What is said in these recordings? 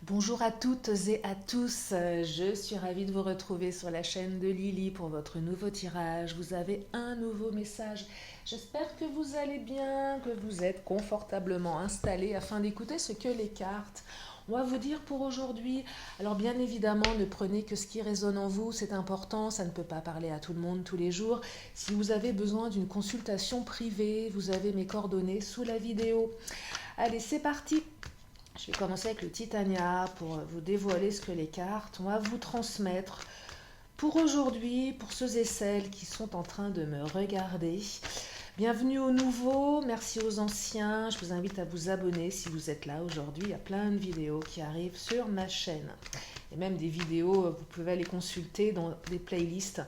Bonjour à toutes et à tous, je suis ravie de vous retrouver sur la chaîne de Lily pour votre nouveau tirage. Vous avez un nouveau message. J'espère que vous allez bien, que vous êtes confortablement installés afin d'écouter ce que les cartes ont à vous dire pour aujourd'hui. Alors bien évidemment, ne prenez que ce qui résonne en vous, c'est important, ça ne peut pas parler à tout le monde tous les jours. Si vous avez besoin d'une consultation privée, vous avez mes coordonnées sous la vidéo. Allez, c'est parti. Je vais commencer avec le Titania pour vous dévoiler ce que les cartes ont à vous transmettre pour aujourd'hui, pour ceux et celles qui sont en train de me regarder. Bienvenue aux nouveaux, merci aux anciens. Je vous invite à vous abonner si vous êtes là aujourd'hui. Il y a plein de vidéos qui arrivent sur ma chaîne. Et même des vidéos, vous pouvez les consulter dans des playlists,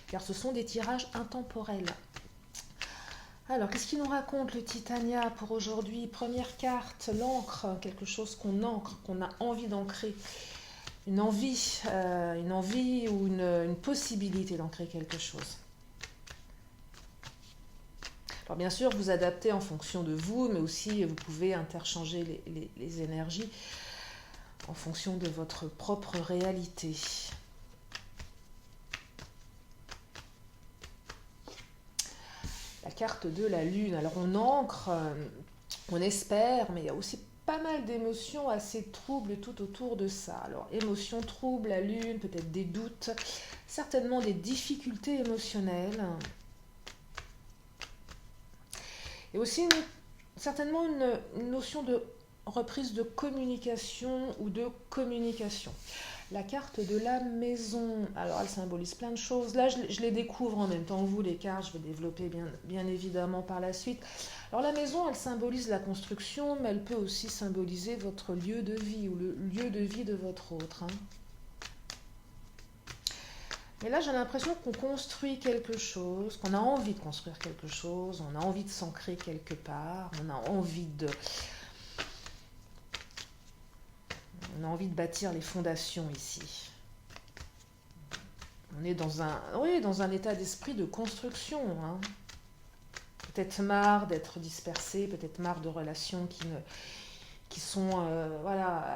car ce sont des tirages intemporels. Alors, qu'est-ce qu'il nous raconte le Titania pour aujourd'hui? Première carte, l'encre, quelque chose qu'on ancre, qu'on a envie d'ancrer. Une envie ou une possibilité d'ancrer quelque chose. Alors bien sûr, vous adaptez en fonction de vous, mais aussi vous pouvez interchanger les énergies en fonction de votre propre réalité. La carte de la lune. Alors on ancre, on espère, mais il y a aussi pas mal d'émotions assez troubles tout autour de ça. Alors émotions troubles, la lune, peut-être des doutes, certainement des difficultés émotionnelles. Et aussi certainement une notion de reprise de communication ou de communication. La carte de la maison, alors elle symbolise plein de choses. Là, je les découvre en même temps que vous, les cartes, je vais développer bien évidemment par la suite. Alors la maison, elle symbolise la construction, mais elle peut aussi symboliser votre lieu de vie ou le lieu de vie de votre autre. Mais là, j'ai l'impression qu'on construit quelque chose, qu'on a envie de construire quelque chose, on a envie de s'ancrer quelque part, on a envie de bâtir les fondations ici. On est dans un état d'esprit de construction. Peut-être marre d'être dispersé, peut-être marre de relations qui sont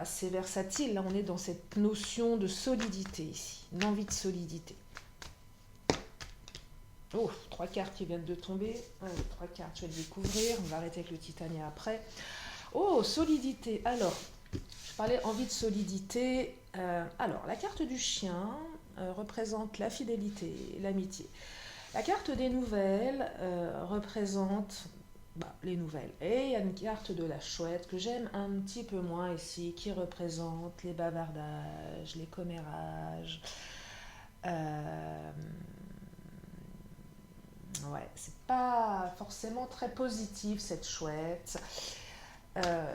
assez versatiles. Là, on est dans cette notion de solidité ici, une envie de solidité. Oh, 3 cartes qui viennent de tomber. Les 3 cartes, je vais le découvrir. On va arrêter avec le Titania après. Oh, solidité. Alors, je parlais envie de solidité. Alors, la carte du chien représente la fidélité, l'amitié. La carte des nouvelles représente les nouvelles. Et il y a une carte de la chouette que j'aime un petit peu moins ici, qui représente les bavardages, les commérages. Ouais, c'est pas forcément très positif cette chouette.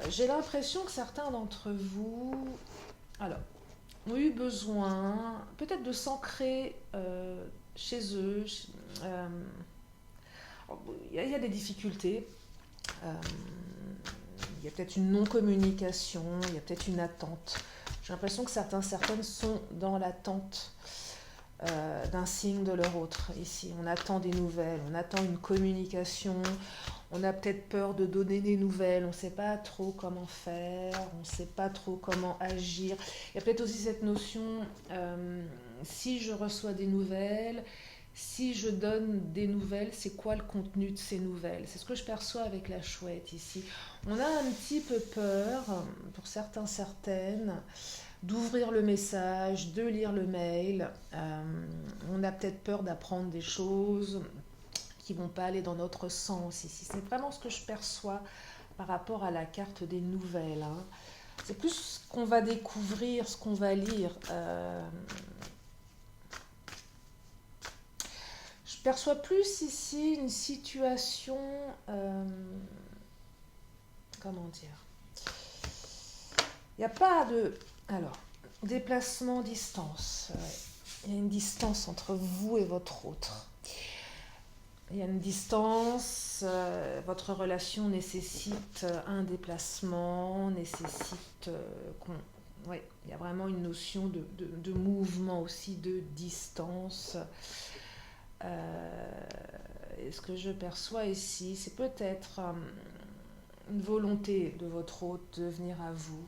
J'ai l'impression que certains d'entre vous, alors, ont eu besoin peut-être de s'ancrer chez eux. Il y a des difficultés. Euh, il y a peut-être une non-communication, il y a peut-être une attente. J'ai l'impression que certaines sont dans l'attente d'un signe de leur autre. Ici, on attend des nouvelles, on attend une communication, on a peut-être peur de donner des nouvelles, on ne sait pas trop comment faire, on ne sait pas trop comment agir. Il y a peut-être aussi cette notion, si je reçois des nouvelles, si je donne des nouvelles, c'est quoi le contenu de ces nouvelles? C'est ce que je perçois avec la chouette ici. On a un petit peu peur, pour certains, certaines, d'ouvrir le message, de lire le mail. On a peut-être peur d'apprendre des choses qui ne vont pas aller dans notre sens ici. C'est vraiment ce que je perçois par rapport à la carte des nouvelles. C'est plus ce qu'on va découvrir, ce qu'on va lire. Je perçois plus ici une situation... comment dire? Il n'y a pas de... Alors, déplacement, distance. Il y a une distance entre vous et votre autre. Il y a une distance, votre relation nécessite un déplacement, nécessite ouais, il y a vraiment une notion de mouvement aussi, de distance. Et ce que je perçois ici, c'est peut-être une volonté de votre hôte de venir à vous.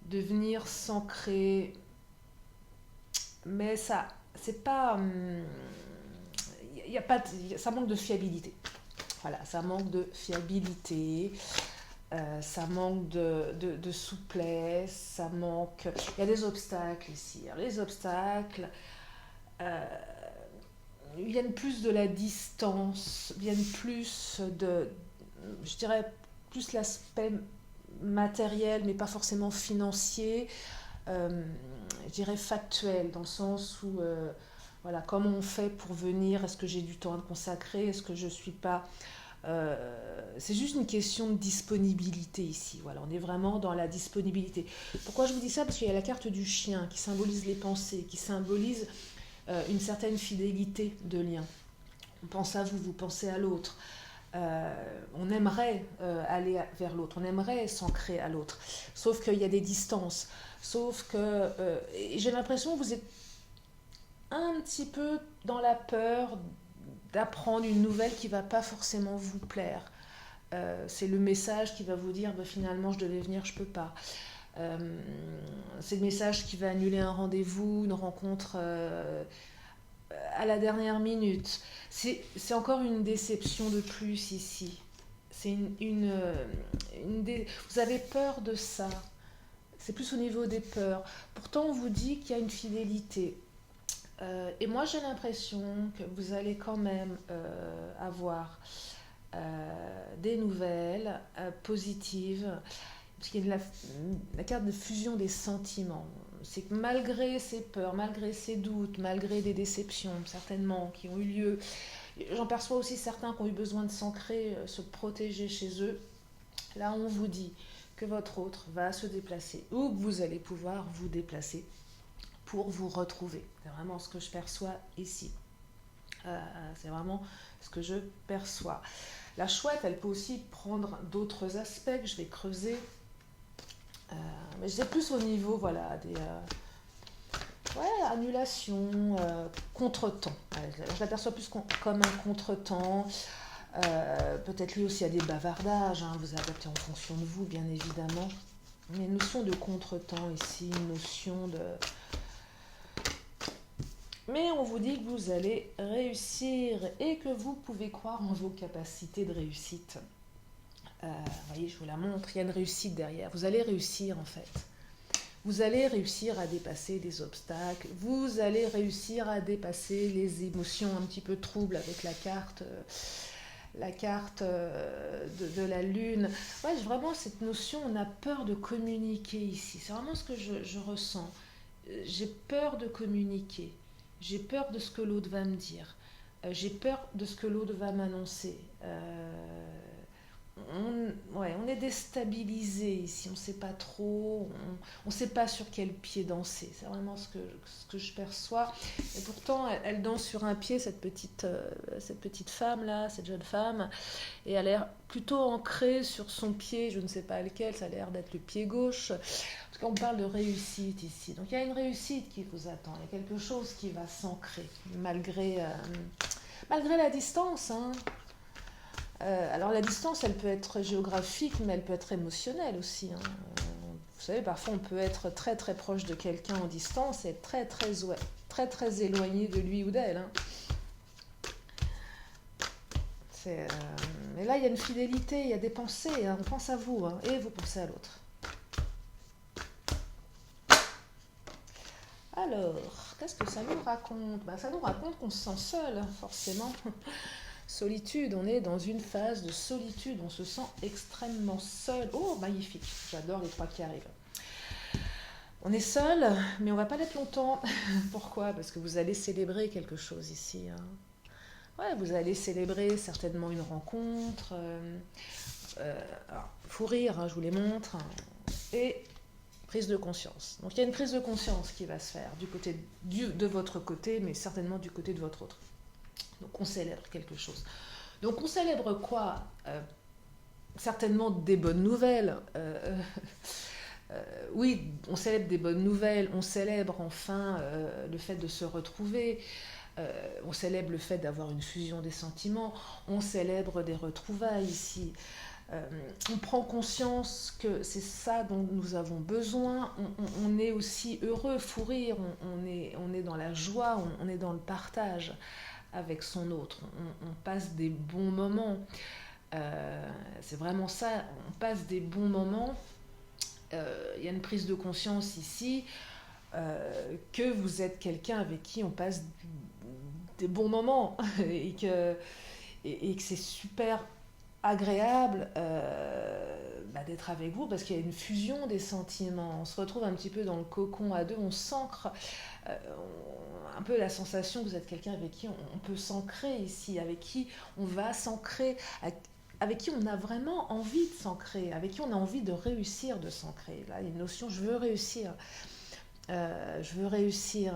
de venir s'ancrer, mais ça, c'est pas, y a pas, ça manque de fiabilité. Voilà, ça manque de fiabilité, ça manque de souplesse, ça manque. Il y a des obstacles ici. Alors, les obstacles euh, viennent plus de la distance, viennent plus de, je dirais, plus l'aspect matériel, mais pas forcément financier, je dirais factuel, dans le sens où, voilà, comment on fait pour venir, est-ce que j'ai du temps à consacrer, est-ce que je ne suis pas... c'est juste une question de disponibilité ici. Voilà, on est vraiment dans la disponibilité. Pourquoi je vous dis ça? Parce qu'il y a la carte du chien qui symbolise les pensées, qui symbolise une certaine fidélité de lien. On pense à vous, vous pensez à l'autre. On aimerait aller vers l'autre, on aimerait s'ancrer à l'autre, sauf qu'il y a des distances, sauf que j'ai l'impression que vous êtes un petit peu dans la peur d'apprendre une nouvelle qui ne va pas forcément vous plaire. C'est le message qui va vous dire bah, finalement je devais venir, je ne peux pas. C'est le message qui va annuler un rendez-vous, une rencontre à la dernière minute. C'est encore une déception de plus ici. C'est vous avez peur de ça. C'est plus au niveau des peurs. Pourtant, on vous dit qu'il y a une fidélité. Et moi, j'ai l'impression que vous allez quand même avoir des nouvelles positives. Parce qu'il y a la carte de fusion des sentiments. C'est que malgré ces peurs, malgré ces doutes, malgré des déceptions certainement qui ont eu lieu, j'en perçois aussi certains qui ont eu besoin de s'ancrer, se protéger chez eux. Là, on vous dit que votre autre va se déplacer ou que vous allez pouvoir vous déplacer pour vous retrouver. C'est vraiment ce que je perçois ici. C'est vraiment ce que je perçois. La chouette, elle peut aussi prendre d'autres aspects que je vais creuser. Mais je sais plus au niveau voilà, des annulations, contretemps. Je l'aperçois plus comme un contretemps. Peut-être lui aussi a des bavardages, hein, vous adaptez en fonction de vous, bien évidemment. Mais une notion de contretemps ici, une notion de... Mais on vous dit que vous allez réussir et que vous pouvez croire en vos capacités de réussite. Vous voyez, je vous la montre, il y a une réussite derrière. Vous allez réussir en fait. Vous allez réussir à dépasser des obstacles. Vous allez réussir à dépasser les émotions un petit peu troubles avec la carte de la lune. Ouais, vraiment cette notion, on a peur de communiquer ici. C'est vraiment ce que je ressens. J'ai peur de communiquer. J'ai peur de ce que l'autre va me dire. J'ai peur de ce que l'autre va m'annoncer. On est déstabilisé ici, on ne sait pas trop, on ne sait pas sur quel pied danser. C'est vraiment ce que je perçois. Et pourtant, elle danse sur un pied, cette petite femme-là, cette jeune femme, et elle a l'air plutôt ancrée sur son pied, je ne sais pas lequel, ça a l'air d'être le pied gauche. Parce qu'on parle de réussite ici. Donc il y a une réussite qui vous attend, il y a quelque chose qui va s'ancrer, malgré la distance, hein. Alors la distance, elle peut être géographique, mais elle peut être émotionnelle aussi, hein. Vous savez, parfois on peut être très très proche de quelqu'un en distance et être très très éloigné de lui ou d'elle, hein. Mais là, il y a une fidélité, il y a des pensées, hein. On pense à vous, hein, et vous pensez à l'autre. Alors, qu'est-ce que ça nous raconte? Ça nous raconte qu'on se sent seul, hein, forcément. Solitude, on est dans une phase de solitude, on se sent extrêmement seul. Oh, magnifique, j'adore les 3 qui arrivent. On est seul, mais on va pas l'être longtemps. Pourquoi? Parce que vous allez célébrer quelque chose ici, hein. Ouais, vous allez célébrer certainement une rencontre. Alors, faut rire, hein, je vous les montre. Et prise de conscience. Donc il y a une prise de conscience qui va se faire de votre côté, mais certainement du côté de votre autre. Donc on célèbre quelque chose. Donc on célèbre quoi? Certainement des bonnes nouvelles. Oui, on célèbre des bonnes nouvelles. On célèbre enfin le fait de se retrouver. On célèbre le fait d'avoir une fusion des sentiments. On célèbre des retrouvailles ici. On prend conscience que c'est ça dont nous avons besoin. On est aussi heureux, fou rire, on est dans la joie, on est dans le partage avec son autre. On passe des bons moments. C'est vraiment ça, on passe des bons moments. Il y a une prise de conscience ici que vous êtes quelqu'un avec qui on passe des bons moments et que c'est super agréable d'être avec vous parce qu'il y a une fusion des sentiments. On se retrouve un petit peu dans le cocon à deux, on s'ancre, un peu la sensation que vous êtes quelqu'un avec qui on peut s'ancrer ici, avec qui on va s'ancrer, avec qui on a vraiment envie de s'ancrer, avec qui on a envie de réussir de s'ancrer. Là, il y a une notion, je veux réussir. Je veux réussir.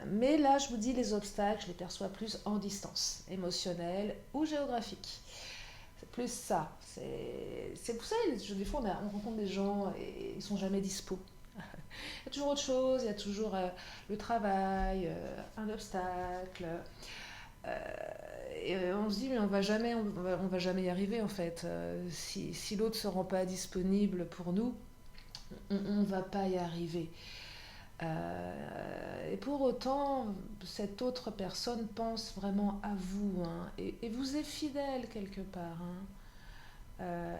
Mais là, je vous dis, les obstacles, je les perçois plus en distance, émotionnelle ou géographique. C'est plus ça. C'est pour ça, des fois, on rencontre des gens et ils ne sont jamais dispo. Il y a toujours autre chose, il y a toujours le travail, un obstacle. Et on se dit, mais on va jamais y arriver en fait. Si l'autre ne se rend pas disponible pour nous, on ne va pas y arriver. Et pour autant, cette autre personne pense vraiment à vous hein, et vous est fidèle quelque part. Hein.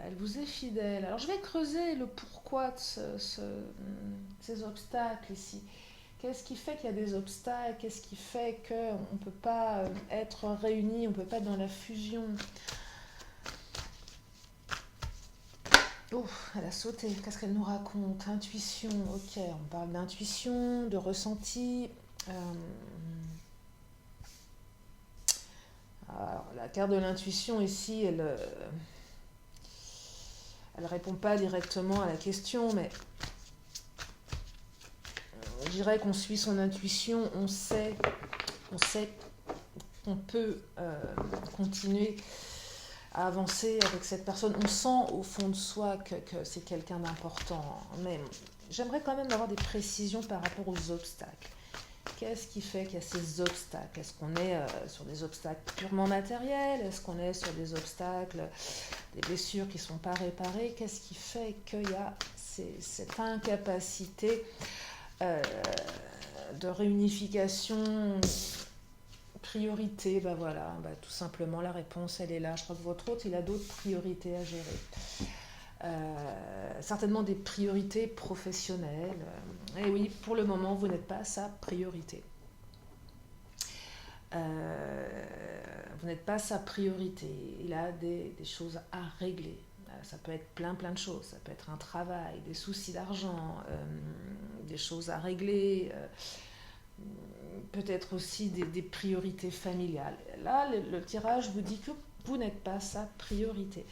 Elle vous est fidèle. Alors je vais creuser le pourquoi de ces obstacles ici. Qu'est-ce qui fait qu'il y a des obstacles? Qu'est-ce qui fait qu'on ne peut pas être réunis, on ne peut pas être dans la fusion? Oh, elle a sauté. Qu'est-ce qu'elle nous raconte? Intuition, ok. On parle d'intuition, de ressenti. Alors, la carte de l'intuition ici, elle répond pas directement à la question, mais je dirais qu'on suit son intuition, on sait qu'on peut continuer à avancer avec cette personne. On sent au fond de soi que c'est quelqu'un d'important, mais j'aimerais quand même avoir des précisions par rapport aux obstacles. Qu'est-ce qui fait qu'il y a ces obstacles? Est-ce qu'on est sur des obstacles purement matériels? Est-ce qu'on est sur des obstacles, des blessures qui ne sont pas réparées? Qu'est-ce qui fait qu'il y a cette incapacité de réunification? Priorité, voilà, tout simplement la réponse elle est là. Je crois que votre autre il a d'autres priorités à gérer. Certainement des priorités professionnelles. Et oui, pour le moment vous n'êtes pas sa priorité. Vous n'êtes pas sa priorité. Il a des choses à régler. Ça peut être plein de choses. Ça peut être un travail, des soucis d'argent, des choses à régler. Peut-être aussi des priorités familiales. Là, le tirage vous dit que vous n'êtes pas sa priorité.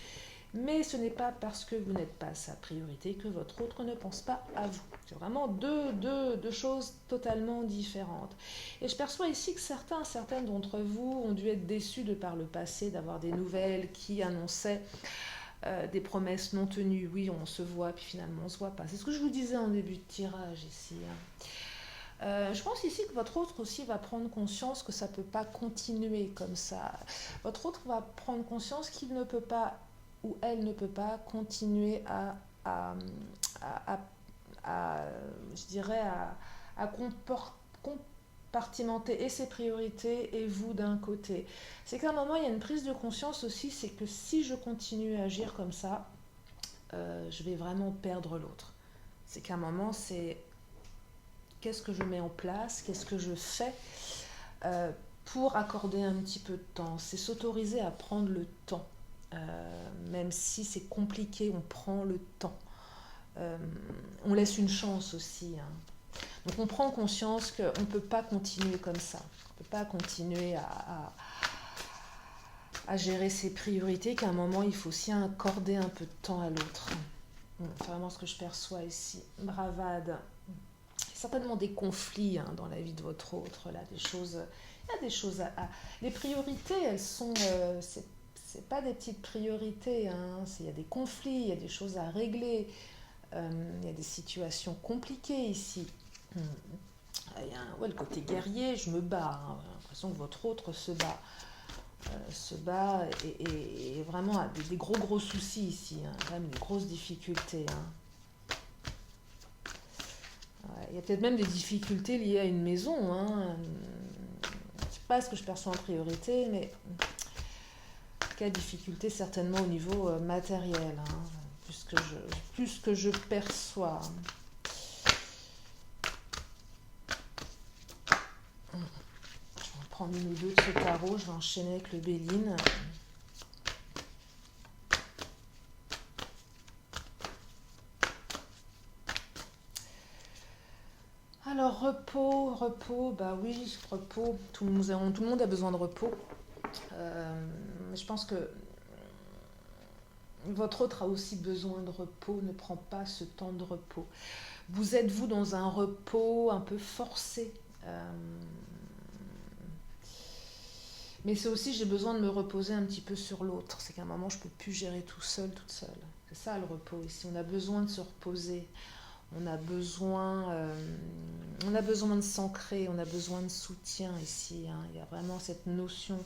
Mais ce n'est pas parce que vous n'êtes pas sa priorité que votre autre ne pense pas à vous. C'est vraiment deux choses totalement différentes. Et je perçois ici que certaines d'entre vous ont dû être déçus de par le passé, d'avoir des nouvelles qui annonçaient des promesses non tenues. Oui, on se voit, puis finalement on ne se voit pas. C'est ce que je vous disais en début de tirage ici. Je pense ici que votre autre aussi va prendre conscience que ça ne peut pas continuer comme ça. Votre autre va prendre conscience qu'il ne peut pas ou elle ne peut pas continuer à je dirais, à compartimenter et ses priorités et vous d'un côté. C'est qu'à un moment, il y a une prise de conscience aussi, c'est que si je continue à agir comme ça, je vais vraiment perdre l'autre. C'est qu'à un moment, c'est qu'est-ce que je mets en place, qu'est-ce que je fais pour accorder un petit peu de temps. C'est s'autoriser à prendre le temps. Même si c'est compliqué, on prend le temps. On laisse une chance aussi. Hein. Donc on prend conscience qu'on ne peut pas continuer comme ça. On ne peut pas continuer à gérer ses priorités, qu'à un moment, il faut aussi accorder un peu de temps à l'autre. C'est vraiment ce que je perçois ici. Bravade. Certainement des conflits hein, dans la vie de votre autre, là, des choses, il y a des choses les priorités, elles sont, c'est pas des petites priorités, hein, il y a des conflits, il y a des choses à régler, il y a des situations compliquées ici. Il y a le côté guerrier, je me bats, hein, j'ai l'impression que votre autre se bat. se bat et vraiment a des gros soucis ici, hein, quand même des grosses difficultés. Hein. Ouais, il y a peut-être même des difficultés liées à une maison. Hein. C'est pas ce que je perçois en priorité, mais en tout cas, difficulté certainement au niveau matériel, hein, plus que je perçois. Je vais en prendre une ou deux de ce tarot, je vais enchaîner avec le Béline. Alors, repos, bah oui, repos, tout le monde a besoin de repos. Je pense que votre autre a aussi besoin de repos, ne prend pas ce temps de repos. Vous êtes, vous, dans un repos un peu forcé. Mais c'est aussi, j'ai besoin de me reposer un petit peu sur l'autre. C'est qu'à un moment, je ne peux plus gérer tout seul, toute seule. C'est ça le repos ici. On a besoin de se reposer. On a besoin de s'ancrer, on a besoin de soutien ici. Hein. Il y a vraiment cette notion,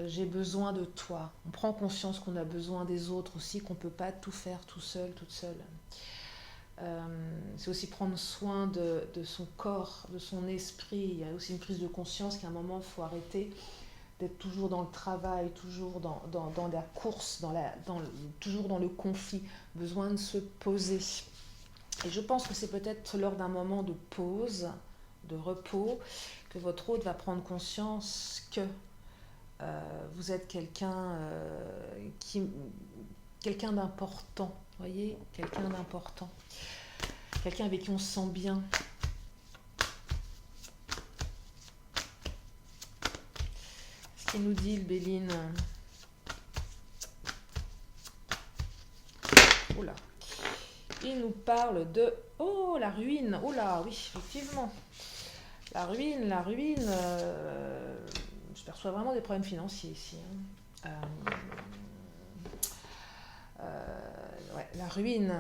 j'ai besoin de toi. On prend conscience qu'on a besoin des autres aussi, qu'on ne peut pas tout faire tout seul, toute seule. C'est aussi prendre soin de son corps, de son esprit. Il y a aussi une prise de conscience qu'à un moment, il faut arrêter d'être toujours dans le travail, toujours dans la course, toujours dans le conflit. Besoin de se poser. Et je pense que c'est peut-être lors d'un moment de pause, de repos, que votre hôte va prendre conscience que vous êtes quelqu'un d'important, voyez, quelqu'un d'important, quelqu'un avec qui on se sent bien. Ce qu'il nous dit le Béline. Oula. Il nous parle de... Oh, la ruine. Oh là, oui, effectivement. La ruine. Je perçois vraiment des problèmes financiers ici. Hein. Ouais, la ruine.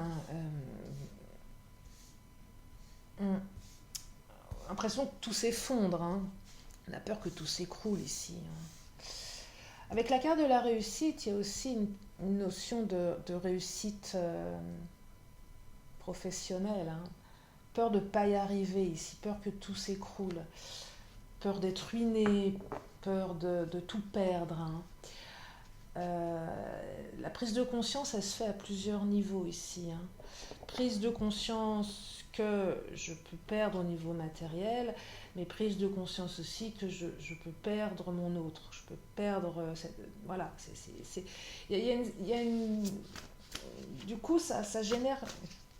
L'impression que tout s'effondre. Hein. On a peur que tout s'écroule ici. Hein. Avec la carte de la réussite, il y a aussi une notion de réussite professionnelle. Hein. Peur de ne pas y arriver ici, peur que tout s'écroule, peur d'être ruiné, peur de tout perdre. Hein. La prise de conscience, elle se fait à plusieurs niveaux ici. Hein. Prise de conscience que je peux perdre au niveau matériel, mais prise de conscience aussi que je peux perdre mon autre. Je peux perdre... voilà. Du coup, ça génère...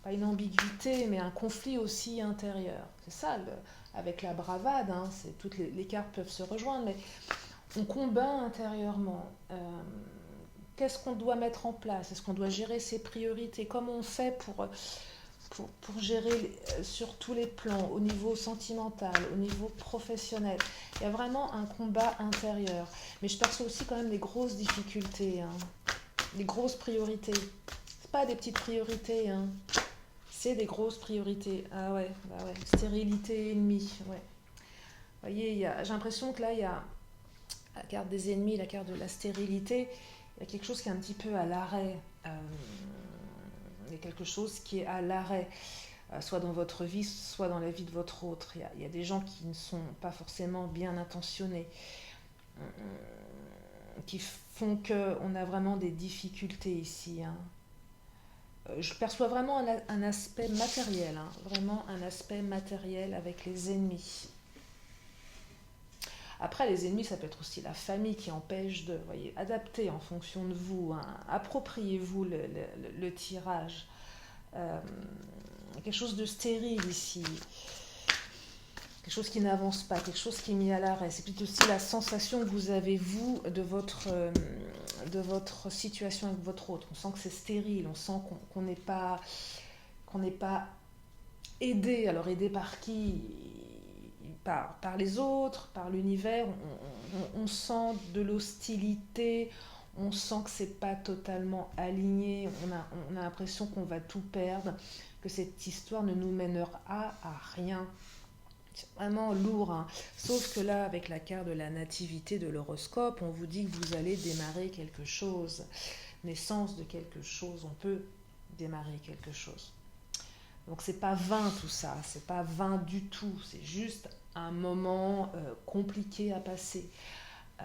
pas une ambiguïté, mais un conflit aussi intérieur. C'est ça, avec la bravade, hein, toutes les cartes peuvent se rejoindre, mais on combat intérieurement. Qu'est-ce qu'on doit mettre en place? Est-ce qu'on doit gérer ses priorités? Comment on fait pour gérer sur tous les plans, au niveau sentimental, au niveau professionnel? Il y a vraiment un combat intérieur. Mais je perçois aussi quand même des grosses difficultés, hein, des grosses priorités. C'est pas des petites priorités, hein. C'est des grosses priorités. Ah ouais, bah ouais. Stérilité ennemie, ouais. Vous voyez, j'ai l'impression que là, il y a la carte des ennemis, la carte de la stérilité. Il y a quelque chose qui est un petit peu à l'arrêt. Il y a quelque chose qui est à l'arrêt, soit dans votre vie, soit dans la vie de votre autre. Il y a des gens qui ne sont pas forcément bien intentionnés, qui font qu'on a vraiment des difficultés ici, hein. Je perçois vraiment un aspect matériel, hein, vraiment un aspect matériel avec les ennemis. Après, les ennemis, ça peut être aussi la famille qui empêche de, voyez, adapter en fonction de vous, hein, appropriez-vous le tirage. Quelque chose de stérile ici, quelque chose qui n'avance pas, quelque chose qui est mis à l'arrêt. C'est peut-être aussi la sensation que vous avez, vous, de votre situation avec votre autre. On sent que c'est stérile, on sent qu'on n'est pas aidé. Alors aidé par qui? Par les autres, par l'univers. On sent de l'hostilité, on sent que c'est pas totalement aligné, on a l'impression qu'on va tout perdre, que cette histoire ne nous mènera à rien. C'est vraiment lourd, hein. Sauf que là, avec la carte de la nativité de l'horoscope, on vous dit que vous allez démarrer quelque chose. Naissance de quelque chose, on peut démarrer quelque chose. Donc c'est pas vain tout ça, c'est pas vain du tout, c'est juste un moment compliqué à passer. Euh,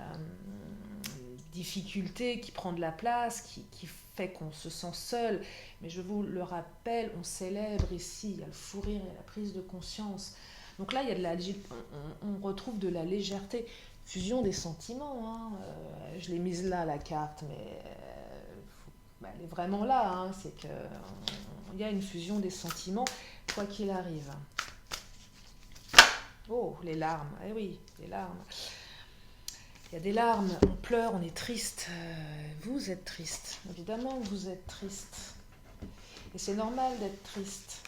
difficulté qui prend de la place, qui fait qu'on se sent seul. Mais je vous le rappelle, on célèbre ici, il y a le fou rire et la prise de conscience. Donc là, il y a on retrouve de la légèreté, fusion des sentiments. Hein. Je l'ai mise là, la carte, mais elle est vraiment là. Hein. C'est qu'il y a une fusion des sentiments, quoi qu'il arrive. Oh, les larmes. Eh oui, les larmes. Il y a des larmes, on pleure, on est triste. Vous êtes triste, évidemment que vous êtes triste. Et c'est normal d'être triste.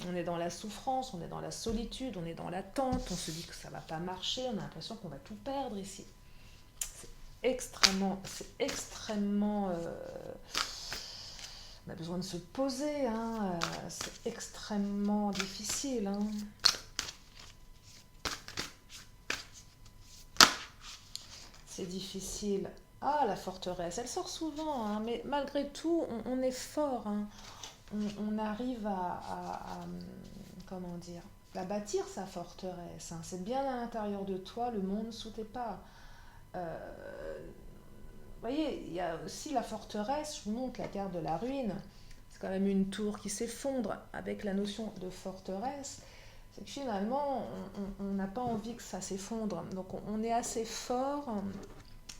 On est dans la souffrance, on est dans la solitude, on est dans l'attente, on se dit que ça ne va pas marcher, on a l'impression qu'on va tout perdre ici. C'est extrêmement... on a besoin de se poser, hein. C'est extrêmement difficile. Hein. C'est difficile. Ah, la forteresse, elle sort souvent, hein, mais malgré tout, on est fort. Hein. On arrive comment dire, à bâtir sa forteresse. Hein. C'est bien à l'intérieur de toi, le monde sous tes pas. Vous voyez, il y a aussi la forteresse, je vous montre la carte de la ruine. C'est quand même une tour qui s'effondre avec la notion de forteresse. C'est que finalement, on n'a pas envie que ça s'effondre. Donc on est assez fort,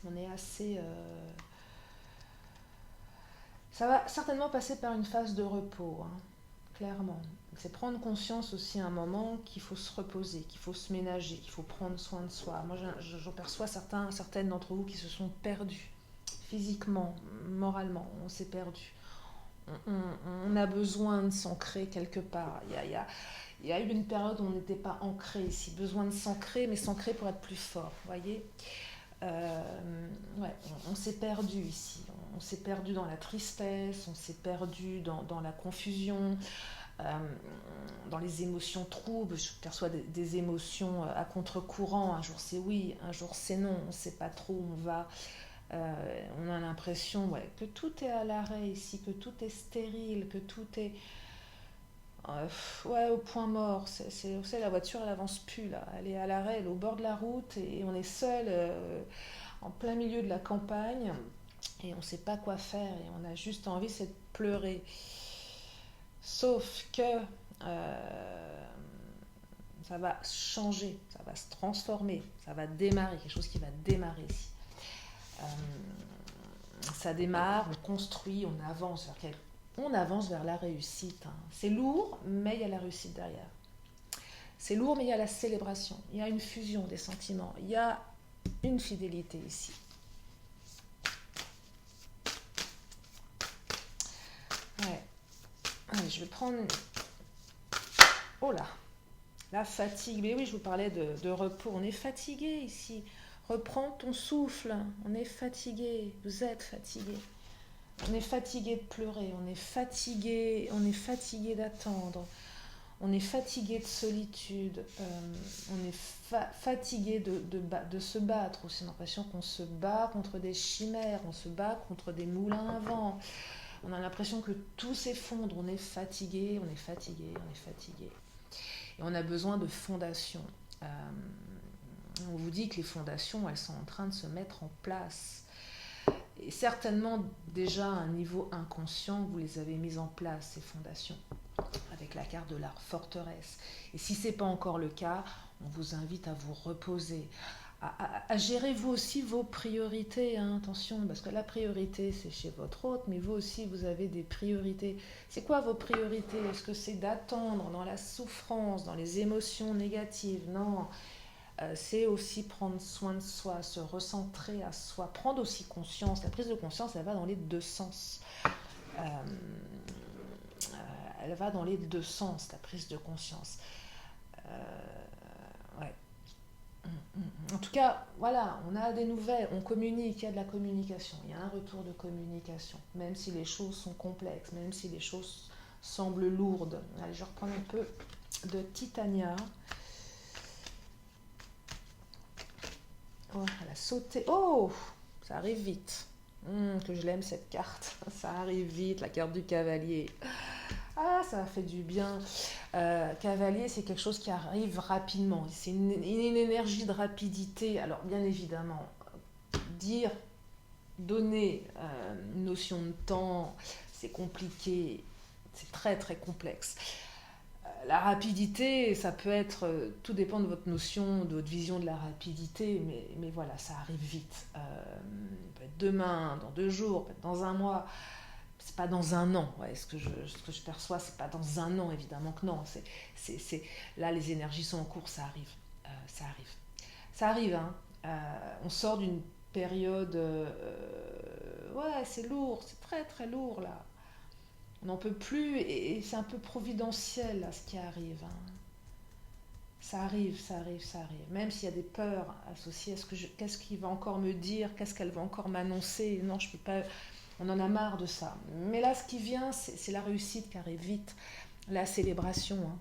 on est assez... Ça va certainement passer par une phase de repos, hein, clairement. C'est prendre conscience aussi à un moment qu'il faut se reposer, qu'il faut se ménager, qu'il faut prendre soin de soi. Moi, j'en perçois certaines d'entre vous qui se sont perdus, physiquement, moralement, on s'est perdu. On a besoin de s'ancrer quelque part. Il y a eu une période où on n'était pas ancré ici. Besoin de s'ancrer, mais s'ancrer pour être plus fort, vous voyez. Ouais, on s'est perdu ici. On s'est perdu dans la tristesse, on s'est perdu dans la confusion, dans les émotions troubles. Je perçois des émotions à contre-courant. Un jour c'est oui, un jour c'est non. On ne sait pas trop où on va. On a l'impression que tout est à l'arrêt ici, que tout est stérile, que tout est au point mort. La voiture, elle avance plus là. Elle est à l'arrêt, elle est au bord de la route et on est seul en plein milieu de la campagne et on ne sait pas quoi faire et on a juste envie, c'est de pleurer. Sauf que ça va changer, ça va se transformer, ça va démarrer, quelque chose qui va démarrer ici. Ça démarre, on construit, on avance vers la réussite. Hein. C'est lourd, mais il y a la réussite derrière. C'est lourd, mais il y a la célébration. Il y a une fusion des sentiments. Il y a une fidélité ici. Ouais. Allez, je vais prendre... Oh là, la fatigue. Mais oui, je vous parlais de repos. On est fatigué ici. Reprends ton souffle. On est fatigué. Vous êtes fatigué. On est fatigué de pleurer. On est fatigué d'attendre. On est fatigué de solitude. On est fatigué de se battre. C'est l'impression qu'on se bat contre des chimères. On se bat contre des moulins à vent. On a l'impression que tout s'effondre. On est fatigué, on est fatigué, on est fatigué. Et on a besoin de fondations. On vous dit que les fondations, elles sont en train de se mettre en place. Et certainement, déjà à un niveau inconscient, vous les avez mises en place, ces fondations, avec la carte de la forteresse. Et si ce n'est pas encore le cas, on vous invite à vous reposer, à gérer vous aussi vos priorités, hein, attention, parce que la priorité c'est chez votre hôte, mais vous aussi vous avez des priorités. C'est quoi vos priorités? Est-ce que c'est d'attendre dans la souffrance, dans les émotions négatives? Non, c'est aussi prendre soin de soi, se recentrer à soi, prendre aussi conscience. La prise de conscience, elle va dans les deux sens. Elle va dans les deux sens, la prise de conscience. Ouais. En tout cas, voilà, on a des nouvelles, on communique, il y a de la communication, il y a un retour de communication, même si les choses sont complexes, même si les choses semblent lourdes. Allez, je reprends un peu de Titania. Oh, elle a sauté. Oh, ça arrive vite. Que je l'aime cette carte. Ça arrive vite, la carte du cavalier. Ah, ça fait du bien. Cavalier, c'est quelque chose qui arrive rapidement. C'est une énergie de rapidité. Alors, bien évidemment, dire, donner une notion de temps, c'est compliqué. C'est très, très complexe. La rapidité, ça peut être, tout dépend de votre notion, de votre vision de la rapidité, mais voilà, ça arrive vite. Peut être demain, dans 2 jours, peut être dans un mois, c'est pas dans un an. Ouais, ce que je perçois, c'est pas dans un an, évidemment que non. Là, les énergies sont en cours, ça arrive. Ça arrive. Ça arrive, hein. On sort d'une période. Ouais, c'est lourd, c'est très très lourd là. On n'en peut plus et c'est un peu providentiel là, ce qui arrive, hein. Ça arrive, ça arrive, ça arrive. Même s'il y a des peurs associées, qu'est-ce qu'il va encore me dire, qu'est-ce qu'elle va encore m'annoncer. Non, je peux pas. On en a marre de ça. Mais là, ce qui vient, c'est la réussite qui arrive vite, la célébration, hein.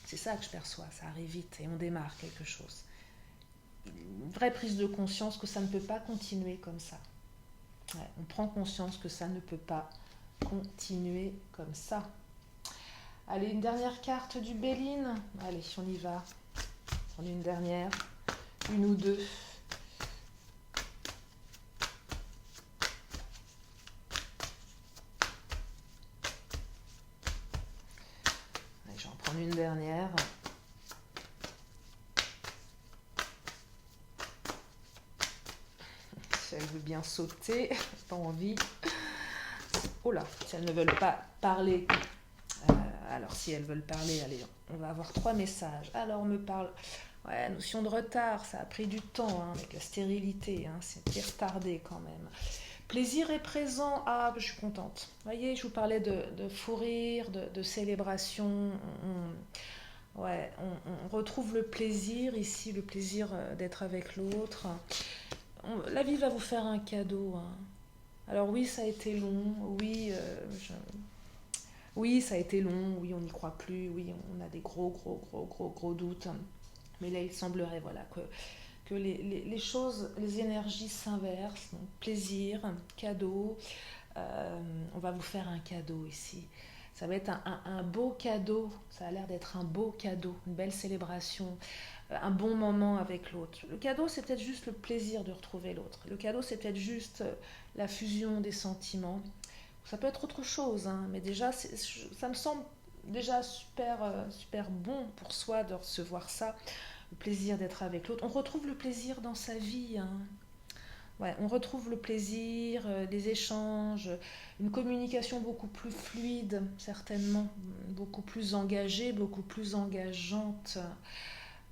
C'est ça que je perçois, ça arrive vite et on démarre quelque chose. Une vraie prise de conscience que ça ne peut pas continuer comme ça. Ouais, on prend conscience que ça ne peut pas continuer comme ça. Allez, une dernière carte du Béline. Allez, on y va. On a une dernière, une ou deux. Allez, je vais en prendre une dernière. Si elle veut bien sauter, pas envie. Oh là, si elles ne veulent pas parler. Alors, si elles veulent parler, allez, on va avoir 3 messages. Alors, on me parle. Ouais, notion de retard, ça a pris du temps, hein, avec la stérilité, hein, c'était retardé quand même. Plaisir est présent, ah, je suis contente. Vous voyez, je vous parlais de fou rire, de célébration. On retrouve le plaisir ici, le plaisir d'être avec l'autre. La vie va vous faire un cadeau, hein. Alors oui, ça a été long, oui, oui, ça a été long, oui, on n'y croit plus, oui, on a des gros, gros, gros, gros, gros doutes. Mais là, il semblerait voilà, que les choses, les énergies s'inversent. Donc, plaisir, cadeau. On va vous faire un cadeau ici. Ça va être un beau cadeau. Ça a l'air d'être un beau cadeau, une belle célébration, un bon moment avec l'autre. Le cadeau, c'est peut-être juste le plaisir de retrouver l'autre. Le cadeau, c'est peut-être juste la fusion des sentiments. Ça peut être autre chose, hein, mais déjà, ça me semble déjà super, super bon pour soi de recevoir ça, le plaisir d'être avec l'autre. On retrouve le plaisir dans sa vie, hein. Ouais, on retrouve le plaisir, des échanges, une communication beaucoup plus fluide, certainement, beaucoup plus engagée, beaucoup plus engageante.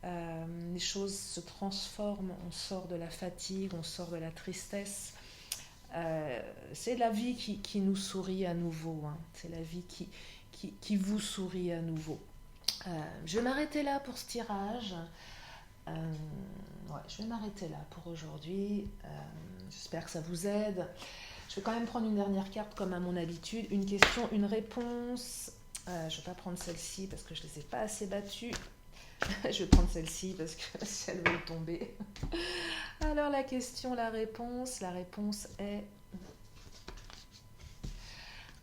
Les choses se transforment, on sort de la fatigue, on sort de la tristesse. C'est la vie qui nous sourit à nouveau, hein. C'est la vie qui vous sourit à nouveau. Je vais m'arrêter là pour ce tirage. Ouais, je vais m'arrêter là pour aujourd'hui. J'espère que ça vous aide. Je vais quand même prendre une dernière carte comme à mon habitude. Une question, une réponse. Je ne vais pas prendre celle-ci parce que je ne les ai pas assez battues. Je vais prendre celle-ci parce que si elle veut tomber. Alors la question, la réponse est...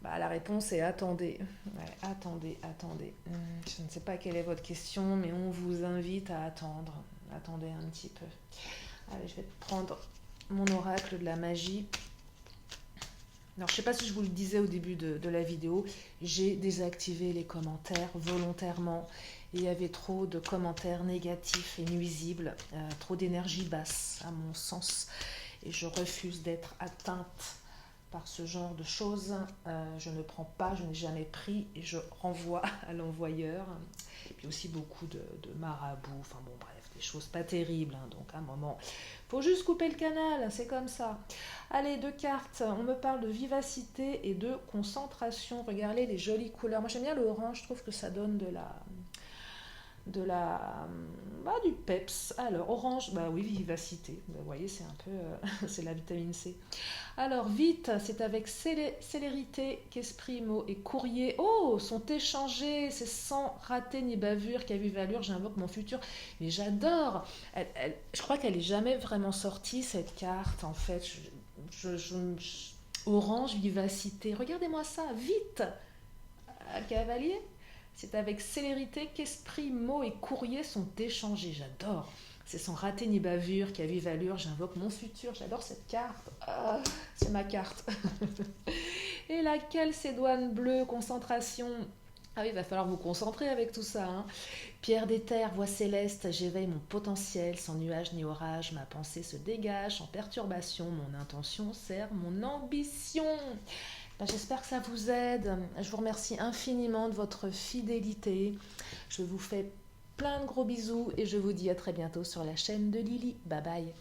la réponse est attendez. Ouais, attendez. Je ne sais pas quelle est votre question, mais on vous invite à attendre. Attendez un petit peu. Allez, je vais prendre mon oracle de la magie. Alors, je ne sais pas si je vous le disais au début de la vidéo, j'ai désactivé les commentaires volontairement. Il y avait trop de commentaires négatifs et nuisibles, trop d'énergie basse à mon sens. Et je refuse d'être atteinte par ce genre de choses. Je ne prends pas, je n'ai jamais pris et je renvoie à l'envoyeur. Et puis aussi beaucoup de marabouts, enfin bon bref, des choses pas terribles, hein. Donc à un moment, faut juste couper le canal, c'est comme ça. Allez, 2 cartes, on me parle de vivacité et de concentration. Regardez les jolies couleurs. Moi j'aime bien le orange, je trouve que ça donne du peps. Alors, orange, bah oui, vivacité. Bah, vous voyez, c'est un peu, c'est la vitamine C. Alors, vite, c'est avec célérité qu'esprit, mots et courrier, oh, sont échangés. C'est sans rater ni bavure qu'à vive allure, j'invoque mon futur. Mais j'adore. Je crois qu'elle est jamais vraiment sortie, cette carte, en fait. Orange, vivacité. Regardez-moi ça, vite, cavalier. C'est avec célérité qu'esprit, mots et courrier sont échangés. J'adore. C'est sans rater ni bavure qu'à vive allure, j'invoque mon futur. J'adore cette carte. Ah, c'est ma carte. Et laquelle, ces douanes bleues, concentration. Ah oui, il va falloir vous concentrer avec tout ça. Hein. Pierre d'éther, voix céleste, j'éveille mon potentiel. Sans nuage ni orage, ma pensée se dégage. Sans perturbation, mon intention sert mon ambition. Ben, j'espère que ça vous aide. Je vous remercie infiniment de votre fidélité. Je vous fais plein de gros bisous et je vous dis à très bientôt sur la chaîne de Lily. Bye bye.